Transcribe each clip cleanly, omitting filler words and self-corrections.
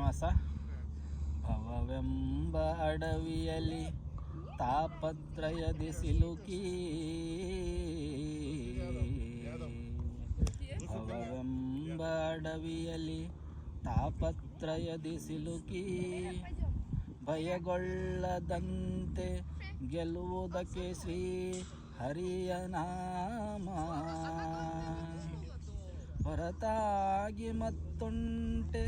ಶ್ರೀನಿವಾಸ. ಭವವೆಂಬ ಅಡವಿಯಲ್ಲಿ ತಾಪತ್ರಯದಿ ಸಿಲುಕಿ, ಭವವೆಂಬ ಅಡವಿಯಲ್ಲಿ ತಾಪತ್ರಯದಿ ಸಿಲುಕಿ, ಭಯಗೊಳ್ಳದಂತೆ ಗೆಲ್ಲುವುದಕ್ಕೆ ಶ್ರೀ ಹರಿಯ ನಾಮ ಹೊರತಾಗಿ ಮತ್ತುಂಟೆ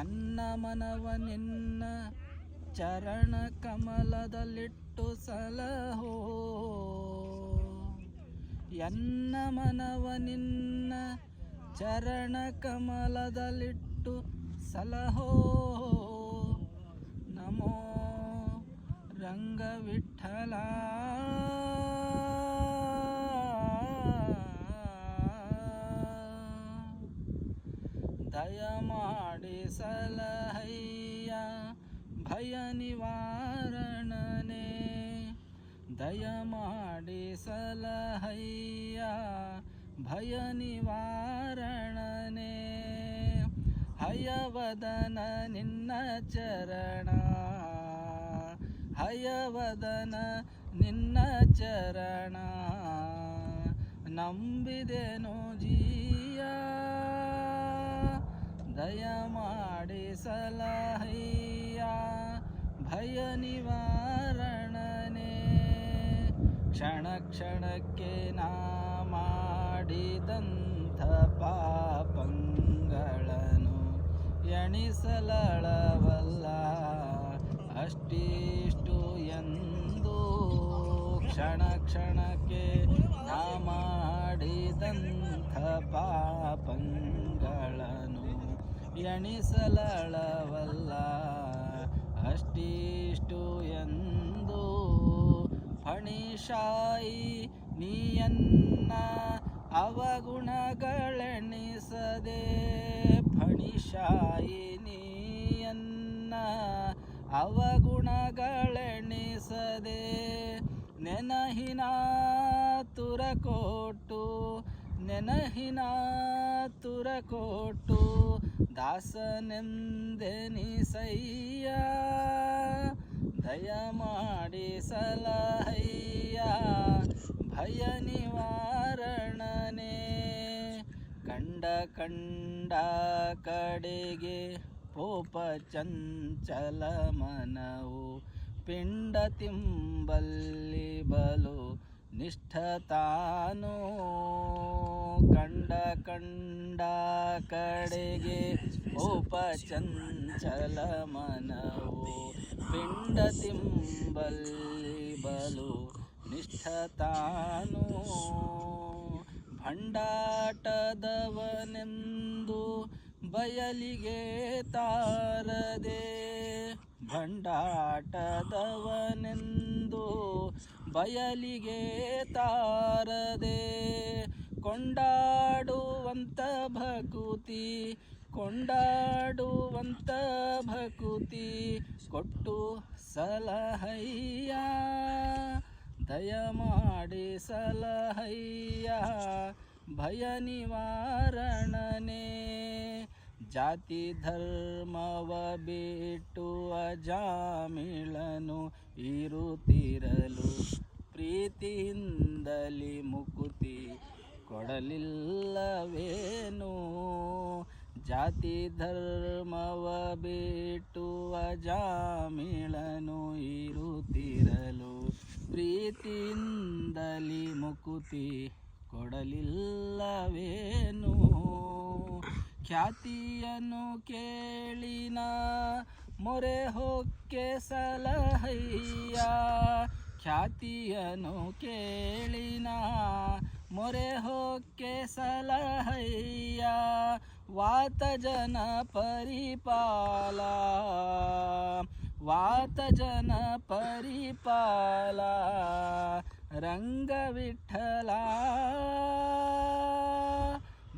ಎನ್ನ ಮನವ ನಿನ್ನ ಚರಣ ಕಮಲದಲ್ಲಿಟ್ಟು ಸಲಹೋ, ಎನ್ನ ಮನವ ನಿನ್ನ ಚರಣ ಕಮಲದಲ್ಲಿಟ್ಟು ಸಲಹೋ. ನಮೋ ರಂಗ ವಿಠಲ. ದಯಮಾಡಿ ಸಲಹಯ್ಯ ಭಯ ನಿವಾರಣನೆ, ದಯಮಾಡಿ ಸಲಹಯ್ಯ ಭಯ ನಿವಾರಣನೆ. ಹಯವದನ ನಿನ್ನ ಚರಣ, ಹಯವದನ ನಿನ್ನ ಚರಣ ನಂಬಿದೆನು ಜೀಯ. ದಯಮಾಡಿ ಸಲಹಯ್ಯ ಭಯ ನಿವಾರಣನೆ. ಕ್ಷಣ ಕ್ಷಣಕ್ಕೆ ನಾ ಮಾಡಿದಂಥ ಪಾಪಗಳನ್ನು ಎಣಿಸಲಳವಲ್ಲ ಅಷ್ಟಿಷ್ಟು ಎಂದು. ಕ್ಷಣ ಕ್ಷಣಕ್ಕೆ ನಾ ಮಾಡಿದಂಥ ಪಾಪಗಳನ್ನು ಎಣಿಸಲಳವಲ್ಲ ಅಷ್ಟಿಷ್ಟು ಎಂದು. ಫಣಿಶಾಯಿ ನೀಯನ್ನ ಅವಗುಣಗಳೆಣಿಸದೆ, ಫಣಿಶಾಯಿ ನೀಯನ್ನ ಅವಗುಣಗಳೆಣಿಸದೆ, ನೆನಹಿನ ತುರಕೊಟ್ಟು, ನೆನಹಿನ ತುರಕೊಟ್ಟು ದಾಸನೆಂದೆನಿಸಯ್ಯ. ದಯಮಾಡಿ ಸಲಹಯ್ಯ ಭಯ ನಿವಾರಣನೆ. ಕಂಡ ಕಂಡ ಕಡೆಗೆ ಪೋಪ ಚಂಚಲ ಮನವು, ಪಿಂಡ ತಿಂಬಲ್ಲಿ ಬಲು ನಿಷ್ಠತಾನು. ಕಂಡ ಕಂಡ ಕಡೆಗೆ ಪೋಪ ಚಂಚಲ ಮನವು, ಪಿಂಡ ತಿಂಬಲ್ಲಿ ಬಲು ನಿಷ್ಠತಾನು. ಭಂಡಾಟದವನೆಂದು ಬಯಲಿಗೆ ತಾರದೆ, ಭಂಡಾಟದವನೆಂದು ಬಯಲಿಗೆ ತಾರದೆ, ಕೊಂಡಾಡುವಂತ ಭಕುತಿ, ಕೊಂಡಾಡುವಂತ ಭಕುತಿ ಕೊಟ್ಟು ಸಲಹಯ್ಯ. ದಯಮಾಡಿ ಸಲಹಯ್ಯ ಭಯ ನಿವಾರಣನೆ. ಜಾತಿ ಧರ್ಮವ ಬಿಟ್ಟು ಅಜಾಮಿಳನು ಇರುತ್ತಿರಲು, ಪ್ರೀತಿಯಿಂದಲಿ ಮುಕುತಿ ಕೊಡಲಿಲ್ಲವೇನು. ಜಾತಿ ಧರ್ಮವ ಬಿಟ್ಟು ಅಜಾಮಿಳನು ಇರುತ್ತಿರಲು, ಪ್ರೀತಿಯಿಂದಲಿ ಮುಕುತಿ ಕೊಡಲಿಲ್ಲವೇನು. ಖ್ಯಾತಿಯನ್ನು ಕೇಳಿನ ಮೊರೆ ಹೊಕ್ಕೆ ಸಲಹಯ್ಯ, ಖ್ಯಾತಿಯನ್ನು ಕೇಳಿನ ಮೊರೆ ಹೊಕ್ಕೆ ಸಲಹಯ್ಯ. ವಾತ ಜನ ಪರಿಪಾಲ, ವಾತ ಜನ ಪರಿಪಾಲ ರಂಗ ವಿಠಲ.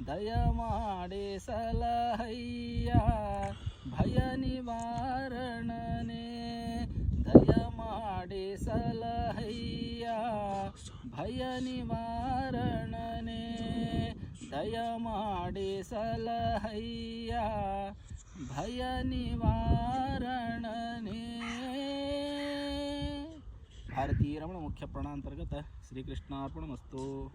ದಯಮಾಡಿ ಸಲಹಯ್ಯ ಭಯ ನಿವಾರಣನೆ. ದಯಮಾಡಿ ಸಲಹಯ್ಯ ಭಯ ನಿವಾರಣನೆ. ದಯಮಾಡಿ ಸಲಹಯ್ಯ ಭಯ निवारणने. भारतीय रमण मुख्य प्राणांतर्गत श्रीकृष्णार्पणमस्तु.